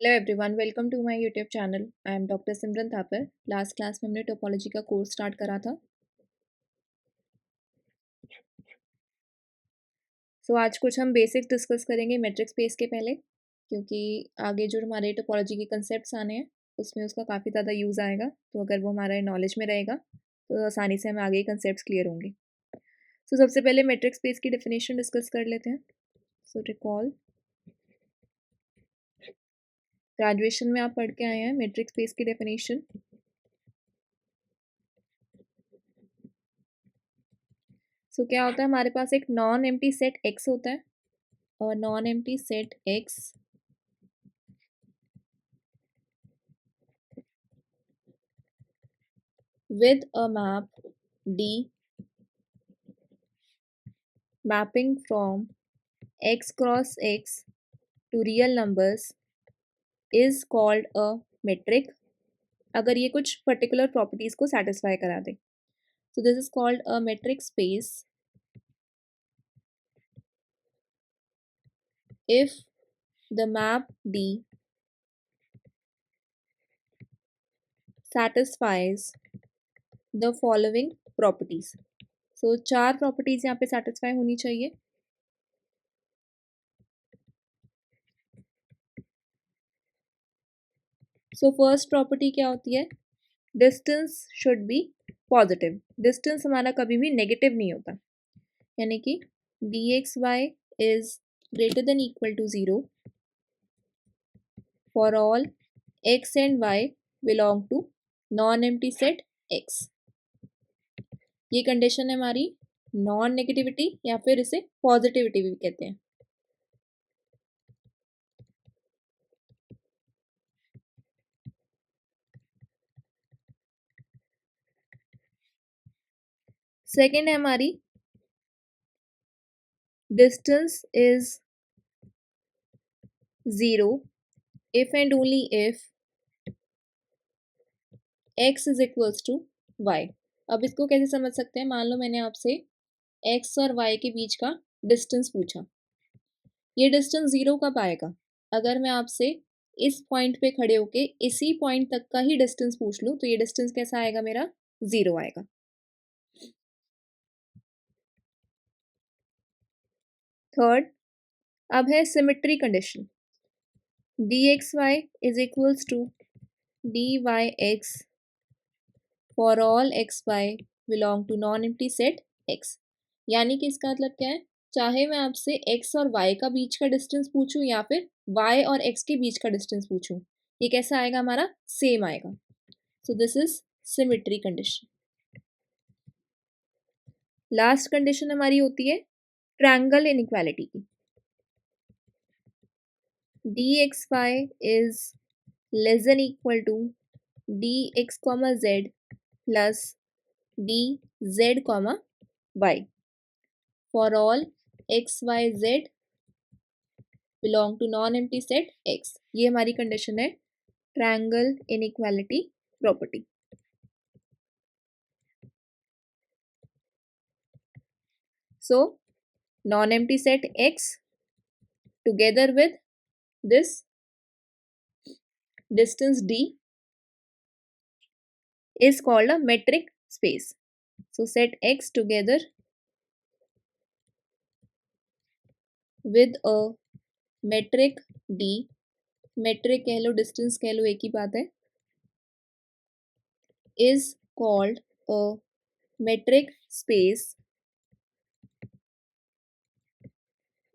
Hello everyone, welcome to my YouTube channel. I am doctor Simran Thapar. Last class में हमने topology का course start करा था। आज कुछ हम बेसिक्स डिस्कस करेंगे मैट्रिक्स स्पेस के पहले, क्योंकि आगे जो हमारे टोपोलॉजी के कंसेप्ट्स आने हैं उसमें उसका काफ़ी ज़्यादा यूज़ आएगा। तो अगर वो हमारे नॉलेज में रहेगा तो आसानी से हमें आगे कंसेप्ट्स क्लियर होंगे। सबसे पहले मैट्रिक्स स्पेस की डेफिनेशन डिस्कस कर लेते हैं। रिकॉल, ग्रेजुएशन में आप पढ़ के आए हैं मैट्रिक्स स्पेस की डेफिनेशन। क्या होता है, हमारे पास एक नॉन एम्प्टी सेट एक्स होता है और non empty set x with a map D mapping from x cross x to real numbers is called a metric, अगर ये कुछ पर्टिकुलर प्रॉपर्टीज को सेटिस्फाई करा दे। This is called a metric space if the map D satisfies the following properties। चार properties यहाँ पे satisfy होनी चाहिए। फर्स्ट प्रॉपर्टी क्या होती है? Distance should be positive. Distance हमारा कभी भी नेगेटिव नहीं होता, यानी कि d x y is greater than equal to 0 for all x and y belong to non empty set x. ये कंडीशन है हमारी नॉन नेगेटिविटी या फिर इसे पॉजिटिविटी भी कहते हैं। सेकेंड है हमारी distance is 0 if and only if x is equals to y। अब इसको कैसे समझ सकते हैं? मान लो मैंने आपसे x और y के बीच का डिस्टेंस पूछा। ये डिस्टेंस 0 कब आएगा? अगर मैं आपसे इस पॉइंट पे खड़े होके इसी पॉइंट तक का ही डिस्टेंस पूछ लूँ तो ये डिस्टेंस कैसा आएगा? मेरा 0 आएगा। थर्ड, अब है symmetry condition. D x y is equals to d y x for all x y belong to non empty set x. यानी कि इसका मतलब क्या है? चाहे मैं आपसे x और y का बीच का डिस्टेंस पूछूं या फिर y और x के बीच का डिस्टेंस पूछूं, ये कैसा आएगा? हमारा सेम आएगा। This is symmetry condition. Last condition हमारी होती है ट्रायंगल इनइक्वालिटी की। D x y is less than equal to d x comma z plus d z comma y for all x y z belong to non empty set x. ये हमारी condition है triangle inequality property. Non empty set x together with this distance d is called a metric space. Set x together with a metric d, metric कह लो distance कह लो, एक ही बात है, is called a metric space।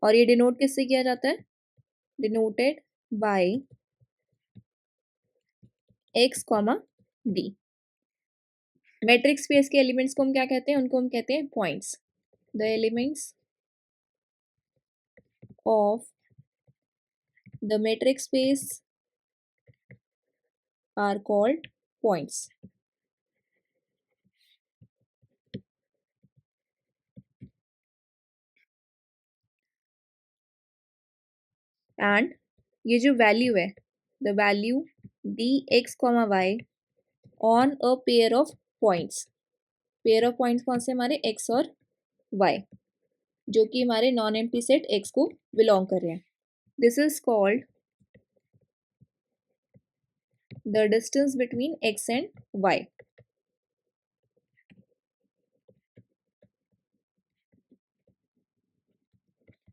और ये denote किससे किया जाता है? Denoted by x comma d। Metric space के एलिमेंट्स को हम क्या कहते हैं? उनको हम कहते हैं points. The elements of the metric space are called points। And ये जो वैल्यू है, the value d x comma y on a pair of points. Pair of points कौन से? हमारे एक्स और वाई, जो कि हमारे नॉन एम्प्टी सेट एक्स को बिलोंग कर रहे हैं। This is called the distance between x and y।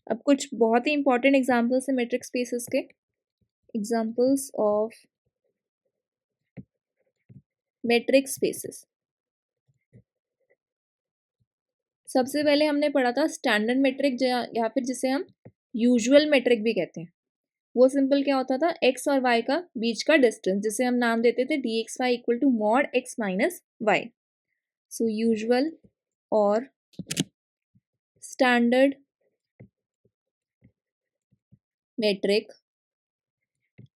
अब कुछ बहुत ही इंपॉर्टेंट एग्जाम्पल्स है मेट्रिक स्पेसेस के। Examples of metric spaces. सबसे पहले हमने पढ़ा था स्टैंडर्ड मेट्रिक या फिर जिसे हम यूजुअल मेट्रिक भी कहते हैं। वो सिंपल क्या होता था, x और y का बीच का डिस्टेंस, जिसे हम नाम देते थे dxy equal to mod x minus y. So usual और स्टैंडर्ड मेट्रिक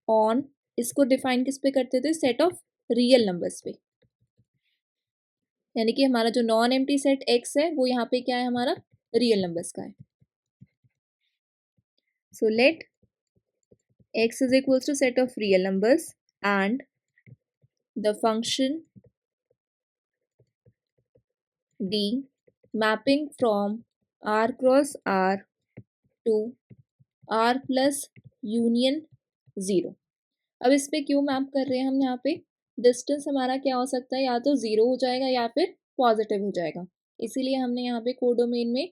ऑन, इसको डिफाइन किस पे करते थे, सेट ऑफ रियल नंबर्स पे। यानी कि हमारा जो नॉन एम्प्टी सेट x है वो यहाँ पे क्या है, हमारा रियल नंबर्स का है। सो let x is equals to set of real numbers and the function d mapping from r cross r to r plus union 0। अब इस पे क्यों मैप कर रहे हैं हम, यहाँ पे डिस्टेंस हमारा क्या हो सकता है, या तो 0 हो जाएगा या फिर पॉजिटिव हो जाएगा। इसीलिए हमने यहाँ पे कोडोमेन में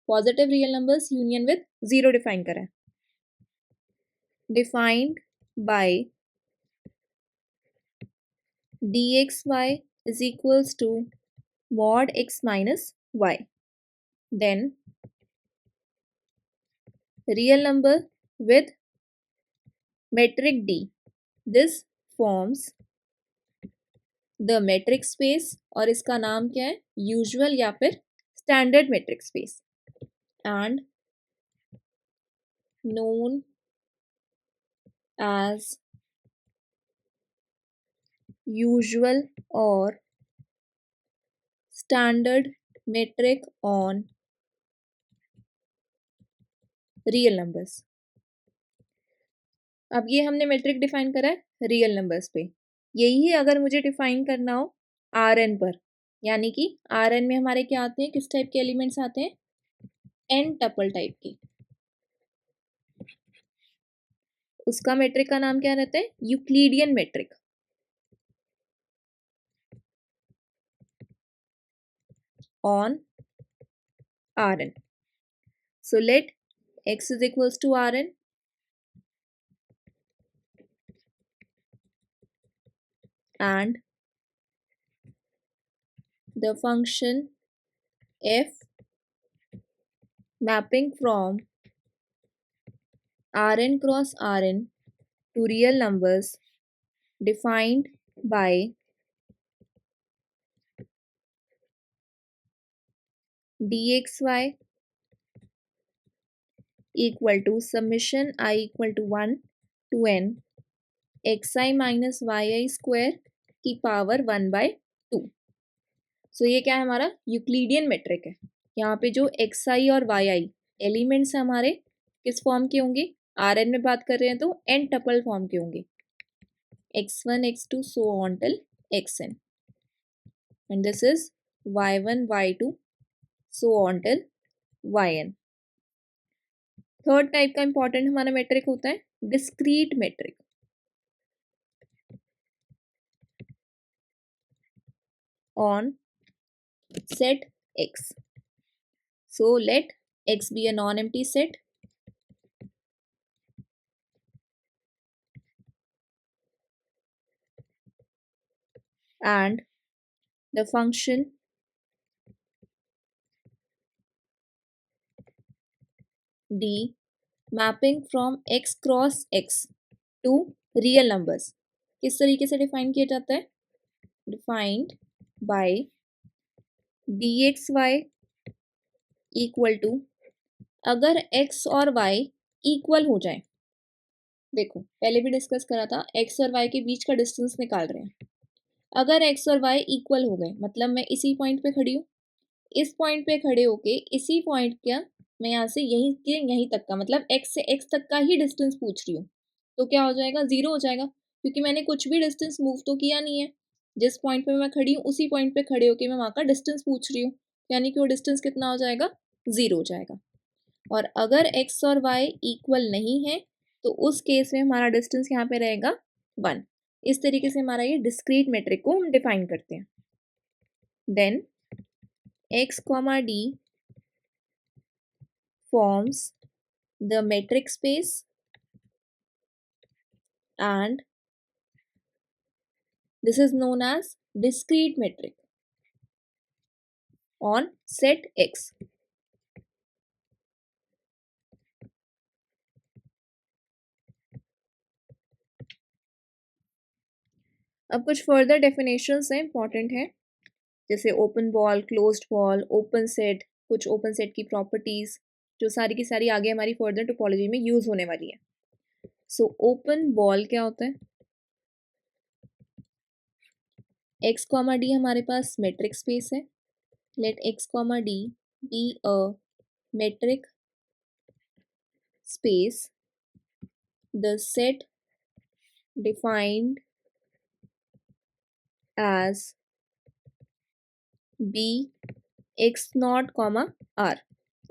positive real numbers union with 0 define करा है। Defined by dxy is equals to mod x minus y, then real number with metric d, this forms the metric space, और इसका नाम क्या है, यूजुअल या फिर standard metric space, and known as usual or standard metric on real numbers। अब ये हमने मेट्रिक डिफाइन करा है रियल नंबर्स पे। यही अगर मुझे डिफाइन करना हो आर एन पर, यानी कि आर एन में हमारे क्या आते हैं, किस टाइप के एलिमेंट्स आते हैं, एन टपल टाइप के, उसका मेट्रिक का नाम क्या रहता है, Euclidean metric on Rn। So let x is equals to Rn and the function f mapping from Rn cross Rn to real numbers defined by dxy equal to summation I equal to 1 to n xi minus yi square की power 1/2। सो ये क्या है, हमारा Euclidean metric है। यहाँ पे जो xi और yi एलिमेंट्स हमारे किस फॉर्म के होंगे, Rn में बात कर रहे हैं तो n टपल फॉर्म के होंगे, x1 x2 so on till xn, and this is y1 y2 so on till yn। Third type का इंपॉर्टेंट हमारा मेट्रिक होता है discrete metric on set x। So let x be a non-empty set and the function d mapping from x cross x to real numbers किस तरीके से define किया जाता है, defined by dxy equal to, अगर x और y equal हो जाए, देखो पहले भी डिस्कस करा था, x और y के बीच का डिस्टेंस निकाल रहे हैं। अगर x और y इक्वल हो गए, मतलब मैं इसी पॉइंट पे खड़ी हूँ, इस पॉइंट पे खड़े होके इसी पॉइंट का मैं यहाँ से यहीं के यहीं तक का, मतलब x से x तक का ही डिस्टेंस पूछ रही हूँ, तो क्या हो जाएगा, 0 हो जाएगा, क्योंकि मैंने कुछ भी डिस्टेंस मूव तो किया नहीं है। जिस पॉइंट पे मैं खड़ी हूँ उसी पॉइंट पे खड़े होके मैं वहाँ का डिस्टेंस पूछ रही हूँ, यानी कि वो डिस्टेंस कितना हो जाएगा, 0 हो जाएगा। और अगर x और y इक्वल नहीं है तो उस केस में हमारा डिस्टेंस यहाँ पे रहेगा 1। इस तरीके से हमारा ये डिस्क्रीट मेट्रिक को हम डिफाइन करते हैं. Then x comma d forms the metric space and this is known as discrete metric on set x. अब कुछ फर्दर डेफिनेशंस हैं, इंपॉर्टेंट है, जैसे open ball, closed ball, open set, कुछ ओपन सेट की प्रॉपर्टीज जो सारी की सारी आगे हमारी फर्दर टोपोलॉजी में यूज होने वाली है. सो ओपन बॉल क्या होता है? x कॉमा डी हमारे पास मेट्रिक स्पेस है. Let x comma d be a metric space, the set defined as b x not comma r.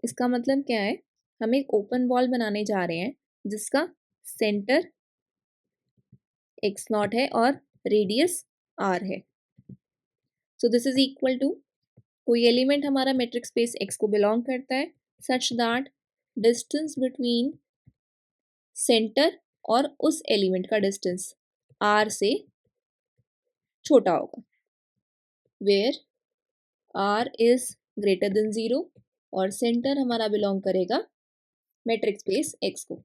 इसका मतलब क्या है? हम एक ओपन बॉल बनाने जा रहे हैं जिसका सेंटर x नॉट है और रेडियस r है. So this is equal to, कोई एलिमेंट हमारा मेट्रिक स्पेस x को बिलोंग करता है such that distance between centre और उस एलिमेंट का डिस्टेंस r से छोटा होगा, where r is greater than 0 और सेंटर हमारा बिलोंग करेगा मेट्रिक स्पेस x को.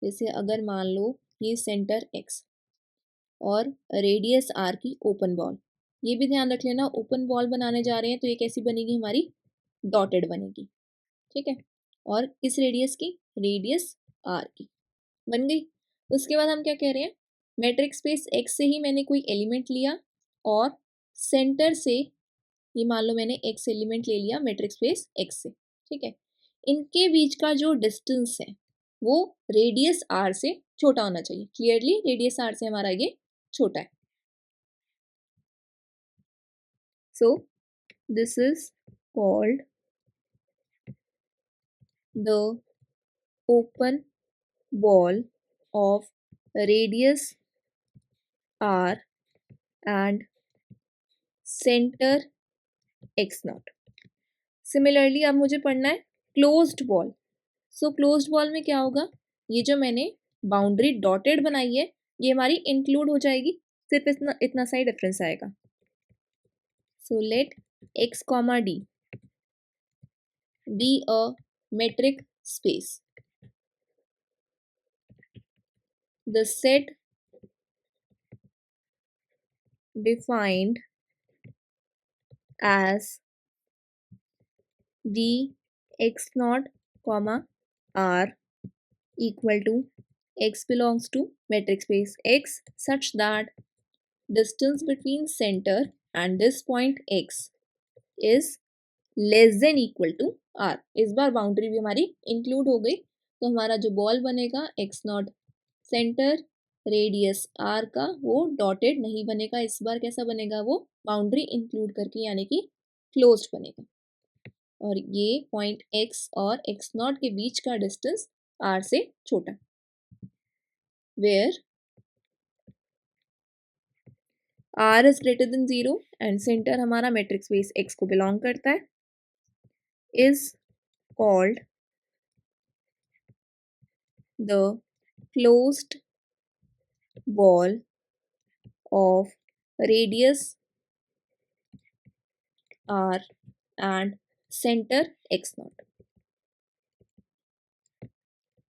जैसे अगर मान लो ये सेंटर x और रेडियस r की ओपन बॉल, ये भी ध्यान रख लेना ओपन बॉल बनाने जा रहे हैं तो ये कैसी बनेगी हमारी? डॉटेड बनेगी. ठीक है, और किस रेडियस की? रेडियस r की बन गई. उसके बाद हम क्या कह रहे हैं? मेट्रिक स्पेस x से ही मैंने कोई एलिमेंट लिया और सेंटर से ये मान लो मैंने x एलिमेंट ले लिया मेट्रिक स्पेस x से. ठीक है, इनके बीच का जो डिस्टेंस है वो रेडियस r से छोटा होना चाहिए. क्लियरली रेडियस r से हमारा ये छोटा है. So this is called the open ball of radius r and center x not. Similarly अब मुझे पढ़ना है क्लोज्ड बॉल. सो क्लोज्ड बॉल में क्या होगा? ये जो मैंने बाउंड्री डॉटेड बनाई है ये हमारी इंक्लूड हो जाएगी, सिर्फ इतना इतना सा ही डिफरेंस आएगा. So let x comma d be a metric space. The set defined as d x naught comma r equal to x belongs to metric space x such that distance between center and this point x is less than equal to r. इस बार boundary भी हमारी include हो गई तो हमारा जो ball बनेगा x not centre radius r का वो डॉटेड नहीं बनेगा. इस बार कैसा बनेगा? वो बाउंड्री इंक्लूड करके यानी कि क्लोज्ड बनेगा और ये पॉइंट x और x नॉट के बीच का डिस्टेंस r से छोटा, where r is greater than 0 and centre हमारा मेट्रिक स्पेस x को बिलोंग करता है, is called the closed ball of radius r and center x not.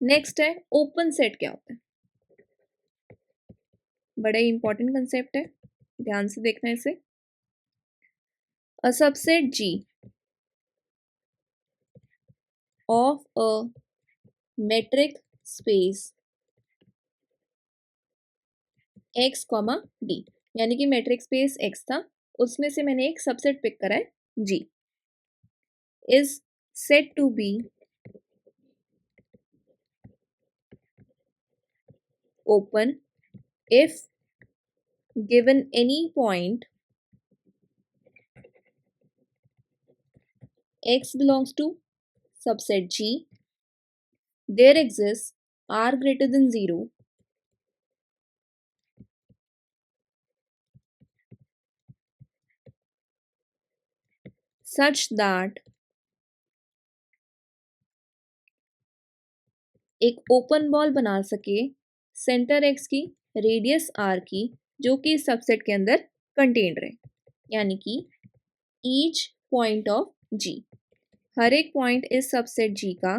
Next है ओपन सेट. क्या होता है? बड़ा ही इंपॉर्टेंट कंसेप्ट है, ध्यान से देखना इसे. A subset G of a metric space x comma d, यानी कि मेट्रिक स्पेस x था उसमें से मैंने एक सबसेट पिक करा है G, is said to be open if given any point x belongs to subset G, there exists r greater than 0 such that एक ओपन बॉल बना सके सेंटर एक्स की, रेडियस आर की, जो कि इस सबसेट के अंदर कंटेन रहे, यानी कि ईच पॉइंट ऑफ जी, हर एक पॉइंट इस सबसेट जी का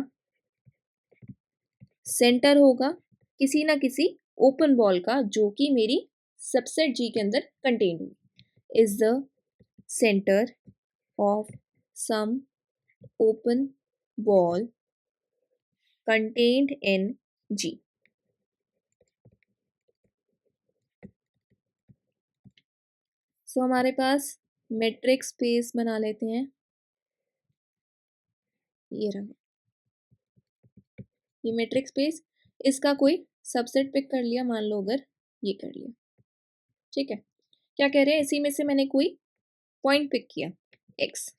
सेंटर होगा किसी ना किसी ओपन बॉल का, जो कि मेरी सबसेट जी के अंदर कंटेन हुई, is the centre of some open ball contained in G. So हमारे पास मेट्रिक स्पेस बना लेते हैं, ये रहा ये मेट्रिक स्पेस, इसका कोई सबसेट पिक कर लिया, मान लो अगर ये कर लिया, ठीक है। क्या कह रहे हैं, इसी में से मैंने कोई पॉइंट पिक किया, एक्स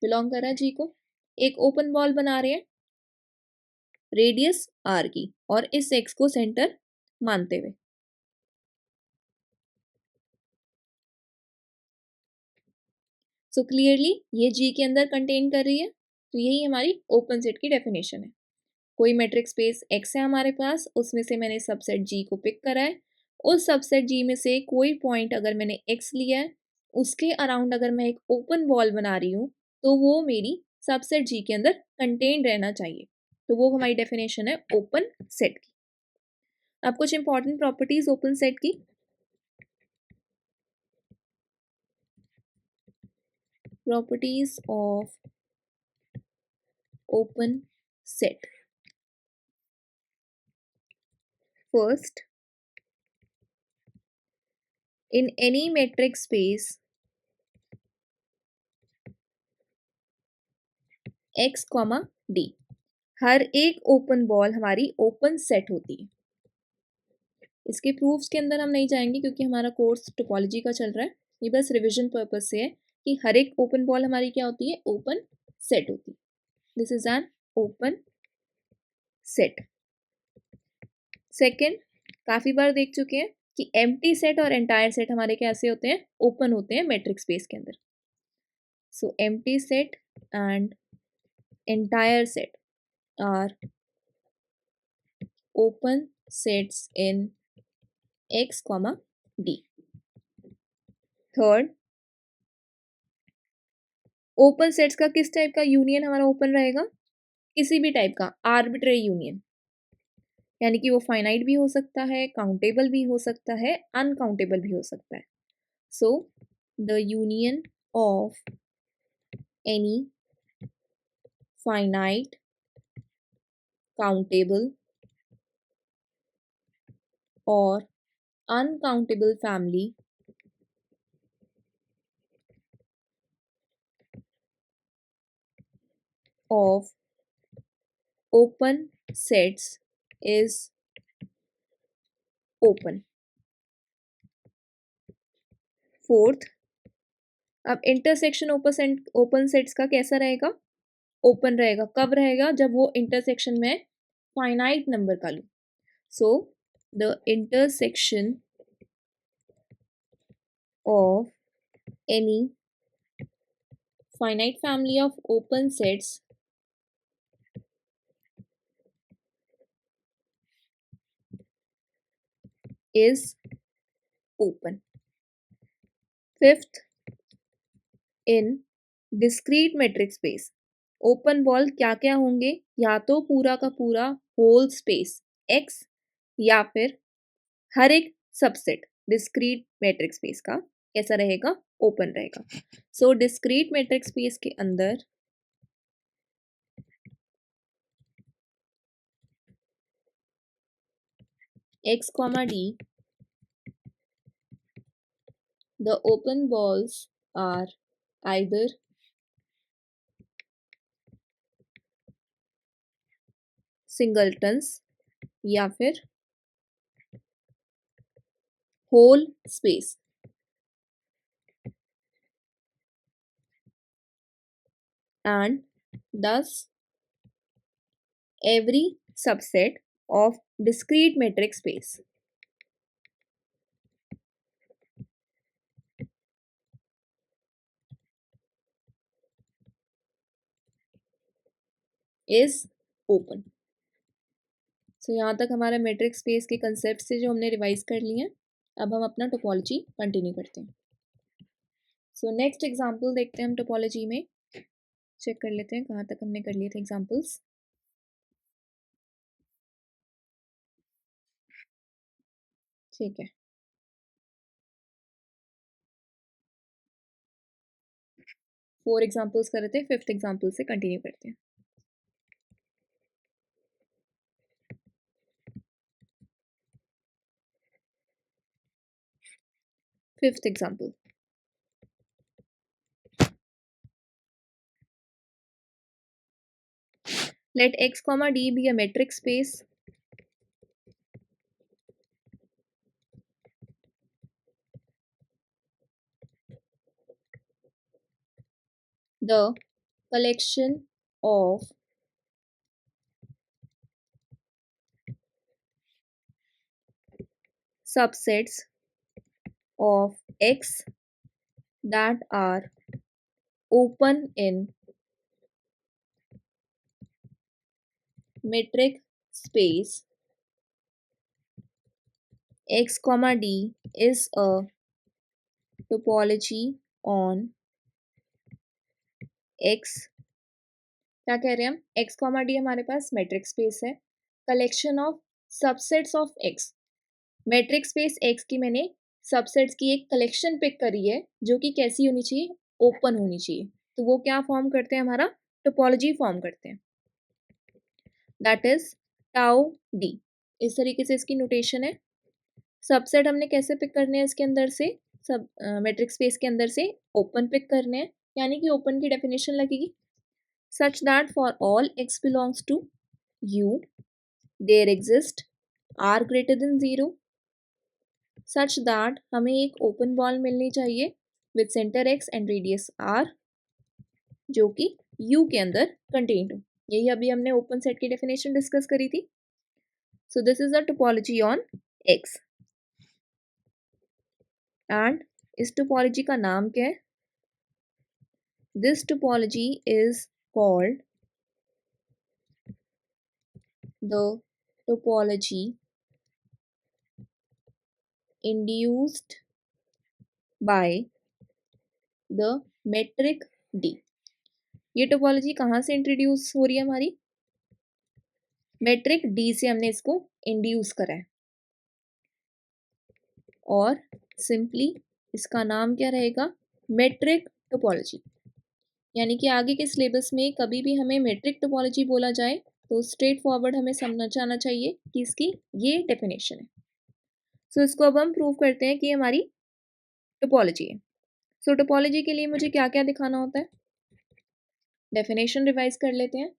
बिलोंग कर रहा है जी को, एक ओपन बॉल बना रहे हैं रेडियस आर की और इस एक्स को सेंटर मानते हुए। सो क्लियरली ये जी के अंदर कंटेन कर रही है, तो यही हमारी ओपन सेट की डेफिनेशन है। कोई मैट्रिक स्पेस एक्स है हमारे पास, उसमें से मैंने सबसेट जी को पिक करा है, उस सबसेट जी में से कोई पॉइंट अगर मैंने एक्स लिया है, उसके अराउंड अगर मैं एक ओपन बॉल बना रही हूँ, तो वो मेरी सबसेट जी के अंदर कंटेन रहना चाहिए, तो वो हमारी डेफिनेशन है ओपन सेट की। अब कुछ इंपॉर्टेंट प्रॉपर्टीज ओपन सेट की। Properties of open set. First, in any metric space x, d, हर एक ओपन बॉल हमारी ओपन सेट होती है। इसके प्रूफ्स के अंदर हम नहीं जाएंगे क्योंकि हमारा कोर्स टोपोलॉजी का चल रहा है, ये बस रिविजन पर्पज से है कि हर एक ओपन बॉल हमारी क्या होती है, ओपन सेट होती है। This is an open set. Second, काफी बार देख चुके हैं कि एम्प्टी सेट और एंटायर सेट हमारे कैसे होते हैं, ओपन होते हैं मैट्रिक्स स्पेस के अंदर। So empty set and entire set are open sets in x, d. Third, open sets का किस टाइप का यूनियन हमारा ओपन रहेगा, किसी भी टाइप का आर्बिट्रेरी यूनियन, यानी कि वो फाइनाइट भी हो सकता है, काउंटेबल भी हो सकता है, अनकाउंटेबल भी हो सकता है। So the union of any finite, countable और uncountable family of open sets is open. Fourth, अब इंटरसेक्शन ओपन सेट्स का कैसा रहेगा, ओपन रहेगा, कब रहेगा, जब वो इंटरसेक्शन में फाइनाइट नंबर का लूँ। So the intersection of any finite family of open sets is open. Fifth, in discrete metric space open ball क्या क्या होंगे, या तो पूरा का पूरा होल स्पेस x, या फिर हर एक सबसेट डिस्क्रीट मैट्रिक स्पेस का कैसा रहेगा, ओपन रहेगा। सो डिस्क्रीट मैट्रिक स्पेस के अंदर x, d, the open balls are either singletons या फिर whole space, and thus every subset of discrete metric space is open. So यहाँ तक हमारा मैट्रिक्स स्पेस के कंसेप्ट से जो हमने रिवाइज कर लिए हैं, अब हम अपना टोपोलॉजी कंटिन्यू करते हैं। सो नेक्स्ट एग्जांपल देखते हैं हम टोपोलॉजी में, चेक कर लेते हैं कहाँ तक हमने कर लिए थे एग्जांपल्स। ठीक है, 4 एग्जांपल्स कर रहे थे, 5th एग्जांपल से कंटिन्यू करते हैं। Fifth example, let x comma d be a metric space the collection of subsets of x that are open in metric space x comma d is a topology on x। क्या कह रहे हैं हम, x comma d हमारे पास metric space है, collection of subsets of x, metric space x की मैंने सबसेट्स की एक कलेक्शन पिक करी है जो कि कैसी होनी चाहिए, ओपन होनी चाहिए। तो वो क्या फॉर्म करते हैं, हमारा टोपोलॉजी फॉर्म करते हैं, दैट इज टाउ डी। इस तरीके से इसकी नोटेशन है। सबसेट हमने कैसे पिक करने हैं इसके अंदर से, सब मैट्रिक स्पेस के अंदर से ओपन पिक करने हैं, यानी कि ओपन की डेफिनेशन लगेगी such that for all x belongs to u there exist r greater than 0, such that हमें एक ओपन बॉल मिलनी चाहिए with centre x and radius r जो कि u के अंदर कंटेन्ड हो। यही अभी हमने ओपन सेट की डेफिनेशन डिस्कस करी थी। So this is a topology on x and इस टोपोलॉजी का नाम क्या है, this topology is called the topology induced by the metric d. ये टोपोलॉजी कहाँ से इंट्रोड्यूस हो रही है हमारी, मेट्रिक डी से हमने इसको इंड्यूस करा है, और सिंपली इसका नाम क्या रहेगा, मेट्रिक टोपोलॉजी। यानी कि आगे के सिलेबस में कभी भी हमें मेट्रिक टोपोलॉजी बोला जाए तो स्ट्रेट फॉरवर्ड हमें समझ आना चाहिए कि इसकी ये डेफिनेशन है। सो इसको अब हम प्रूव करते हैं कि हमारी टोपोलॉजी है। सो टोपोलॉजी के लिए मुझे क्या क्या दिखाना होता है, डेफिनेशन रिवाइज कर लेते हैं।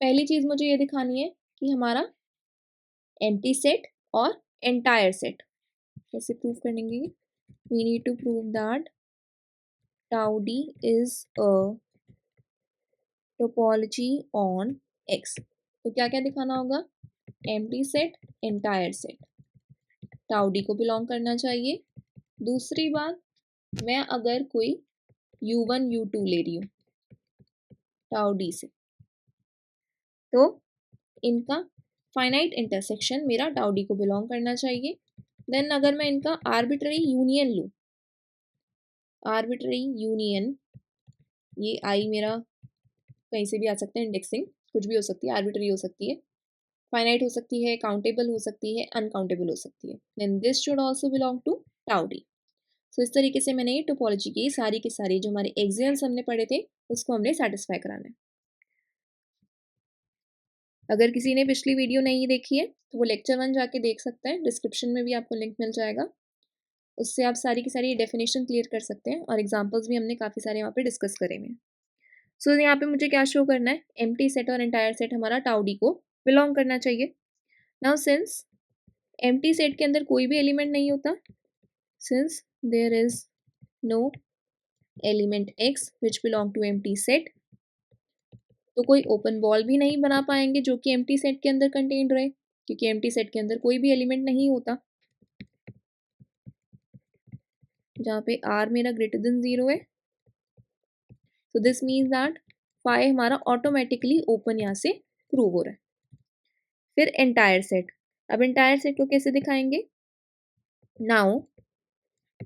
पहली चीज मुझे ये दिखानी है कि हमारा एम्प्टी सेट और एंटायर सेट कैसे प्रूव करेंगे, we need to prove that tau d is a topology on x। तो क्या क्या दिखाना होगा, empty set, entire set tau d को बिलोंग करना चाहिए। दूसरी बात, मैं अगर कोई u1 u2 ले रही हूँ tau d से, तो इनका फाइनाइट इंटरसेक्शन मेरा tau d को बिलोंग करना चाहिए। देन अगर मैं इनका आर्बिट्ररी यूनियन लूँ, आर्बिट्ररी यूनियन, ये आई मेरा कहीं से भी आ सकता है, इंडेक्सिंग कुछ भी हो सकती है, आर्बिट्ररी हो सकती है, फाइनाइट हो सकती है, काउंटेबल हो सकती है, अनकाउंटेबल हो सकती है। Then this should also belong to tau D. So इस तरीके से मैंने टोपोलॉजी की सारी जो हमारे एग्जाम्स हमने पढ़े थे उसको हमने सेटिस्फाई कराना है। अगर किसी ने पिछली वीडियो नहीं देखी है तो वो लेक्चर 1 जाके देख सकते हैं, डिस्क्रिप्शन में भी आपको लिंक मिल जाएगा, उससे आप सारी की सारी डेफिनेशन क्लियर कर सकते हैं और एग्जाम्पल्स भी हमने काफ़ी सारे वहाँ पे डिस्कस करे हुए हैं। सो यहाँ पे मुझे क्या शो करना है, एम्प्टी सेट और एंटायर सेट हमारा टाउ डी को बिलोंग करना चाहिए। नाउ सिंस एम्प्टी सेट के अंदर कोई भी एलिमेंट नहीं होता, since there is no element x which belong to empty set, तो कोई ओपन बॉल भी नहीं बना पाएंगे जो कि एम्प्टी सेट के अंदर कंटेन्ड रहे, क्योंकि एम्प्टी सेट के अंदर कोई भी एलिमेंट नहीं होता। जहाँ पे r मेरा ग्रेटर देन 0 है, तो दिस मीन्स दैट फाई हमारा ऑटोमेटिकली ओपन यहाँ से प्रूव हो रहा है। फिर एंटायर सेट, अब एंटायर सेट को कैसे दिखाएंगे? नाउ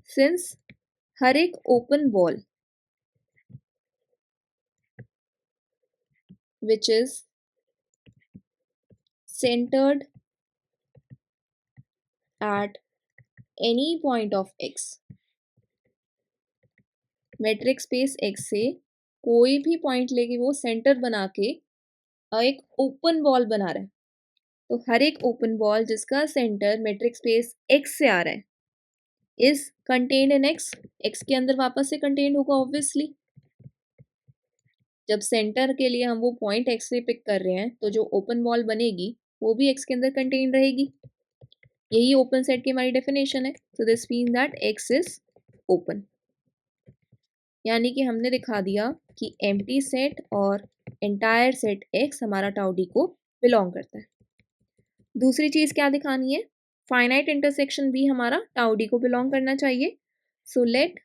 सिंस हर एक open ball which is centered at any point of x, metric space x से कोई भी पॉइंट लेके वो सेंटर बना के एक ओपन बॉल बना रहा है। तो हर एक ओपन बॉल जिसका सेंटर मेट्रिक स्पेस x से आ रहा है is contained in x, x के अंदर वापस से कंटेन्ड होगा ऑब्वियसली। जब सेंटर के लिए हम वो पॉइंट x से पिक कर रहे हैं तो जो ओपन बॉल बनेगी वो भी x के अंदर कंटेन्ड रहेगी। यही ओपन सेट की हमारी डेफिनेशन है। So this mean that x is open, यानी कि हमने दिखा दिया कि एम्प्टी सेट और एंटायर सेट x हमारा टाउ डी को बिलोंग करता है। दूसरी चीज क्या दिखानी है? फाइनाइट इंटरसेक्शन भी हमारा टाउ डी को बिलोंग करना चाहिए। So let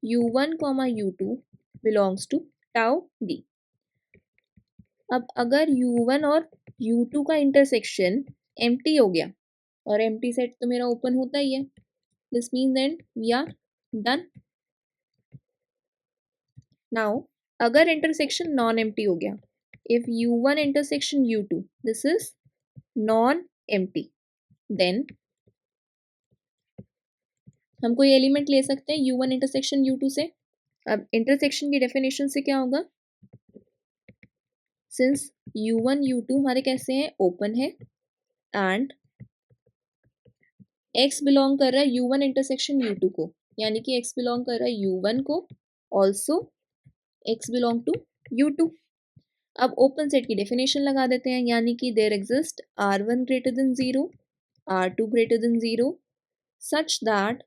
u1, u2 belongs to tau d. अब अगर u1 और u2 का इंटरसेक्शन एम्प्टी हो गया, और एम्प्टी सेट तो मेरा ओपन होता ही है, this means then we are done. Now अगर इंटरसेक्शन नॉन एम्प्टी हो गया, if u1 intersection u2 this is non empty, then हम कोई एलिमेंट ले सकते हैं u1 इंटरसेक्शन u2 से। अब इंटरसेक्शन की डेफिनेशन से क्या होगा? सिंस u1 u2 हमारे कैसे हैं? ओपन है, एंड x बिलोंग कर रहा है u1 इंटरसेक्शन u2 को, यानी कि x बिलोंग कर रहा है u1 को, also x belong to u2। अब ओपन सेट की डेफिनेशन लगा देते हैं, यानी कि there exist r1 greater than 0, r2 greater than 0 such that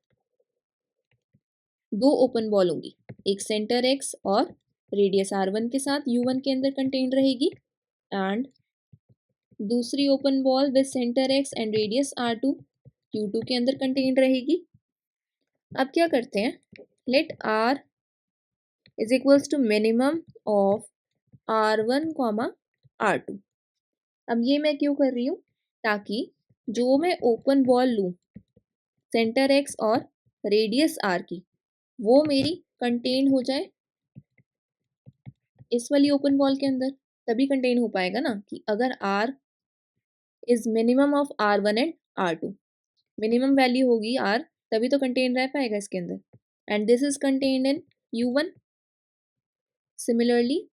दो ओपन बॉल होंगी, एक सेंटर x और रेडियस r1 के साथ u1 के अंदर कंटेन्ड रहेगी, एंड दूसरी open ball with centre x and radius r2 u2 के अंदर कंटेन्ड रहेगी। अब क्या करते हैं? Let r is equals to minimum of r1, r2। अब ये मैं क्यों कर रही हूँ? ताकि जो मैं ओपन बॉल लूँ सेंटर x और रेडियस r की, वो मेरी कंटेन हो जाए इस वाली ओपन बॉल के अंदर, तभी कंटेन हो पाएगा ना। कि अगर r is minimum of r1 and r2, minimum value होगी r, तभी तो कंटेन रह पाएगा इसके अंदर, and this is contained in u1। Similarly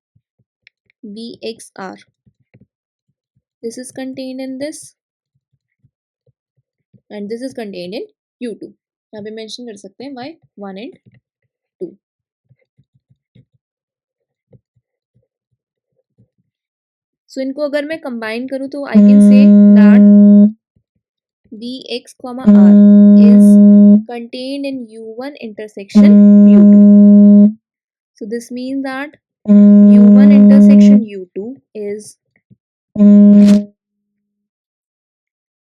bxr, this is contained in this and this is contained in u2। यहाँ पे मेंशन कर सकते हैं y1 एंड 2। सो इनको अगर मैं कंबाइन करूँ तो I can say that bx, r is contained in u1 intersection u2। So this means that u1 intersection u2 is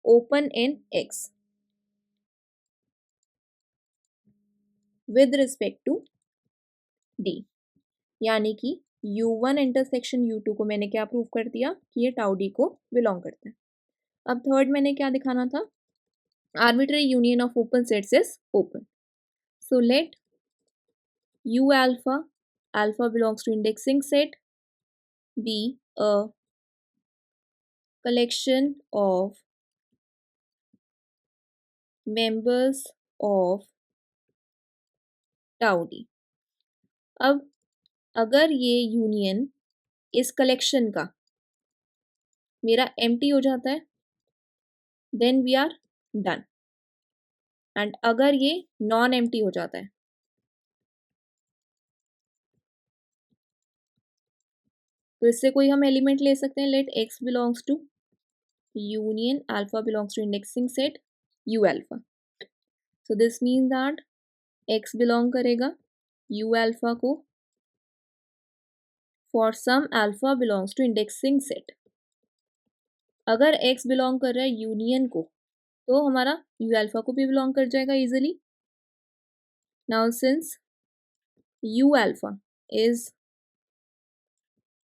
open in x with respect to d, यानी कि u1 इंटरसेक्शन u2 को मैंने क्या prove कर दिया कि ये tau D को बिलोंग करता है। अब थर्ड मैंने क्या दिखाना था? Arbitrary union of open sets is open. So let u alpha, alpha belongs to indexing set, be a collection of members of tau d। अब अगर ये यूनियन इस कलेक्शन का मेरा एम्प्टी हो जाता है, then we are done. And अगर ये नॉन एम्प्टी हो जाता है, तो इससे कोई हम एलिमेंट ले सकते हैं। Let x belongs to union alpha belongs to indexing set u alpha. So this mean that x belong करेगा u अल्फा को for some alpha belongs to indexing set. अगर x बिलोंग कर रहा है यूनियन को, तो हमारा u अल्फा को भी बिलोंग कर जाएगा easily. Now since u alpha is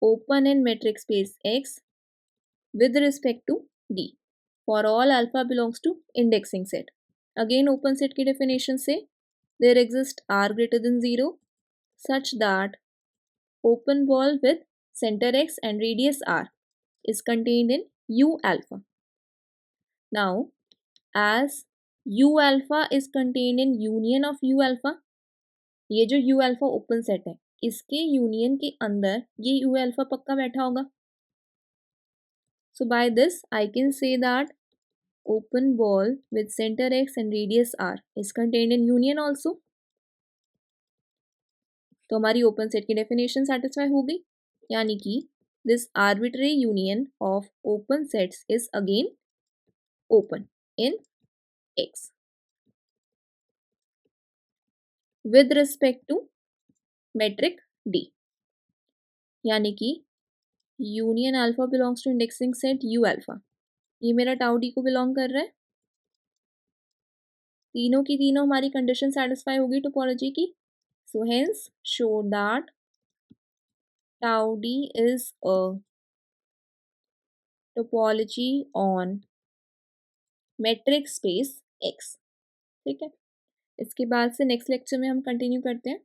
open in metric space X with respect to D for all alpha belongs to indexing set. Again open set की definition से there exists R greater than 0 such that open ball with center X and radius R is contained in U alpha. Now as U alpha is contained in union of U alpha, ये जो U alpha open set है इसके union के अंदर ये U alpha पक्का बैठा होगा. So by this I can say that open ball with center X and radius R is contained in union also. तो हमारी ओपन सेट की डेफिनेशन सेटिस्फाई हो गई, यानी कि this arbitrary union of open sets is again open in X with respect to metric D, यानी कि union alpha belongs to indexing set U alpha, ये मेरा टाउ D को बिलोंग कर रहा है. तीनों की तीनों हमारी कंडीशन सेटिस्फाई होगी टोपोलॉजी की. So hence show that tau D is a topology on metric space X. ठीक है, इसके बाद से नेक्स्ट लेक्चर में हम कंटिन्यू करते हैं.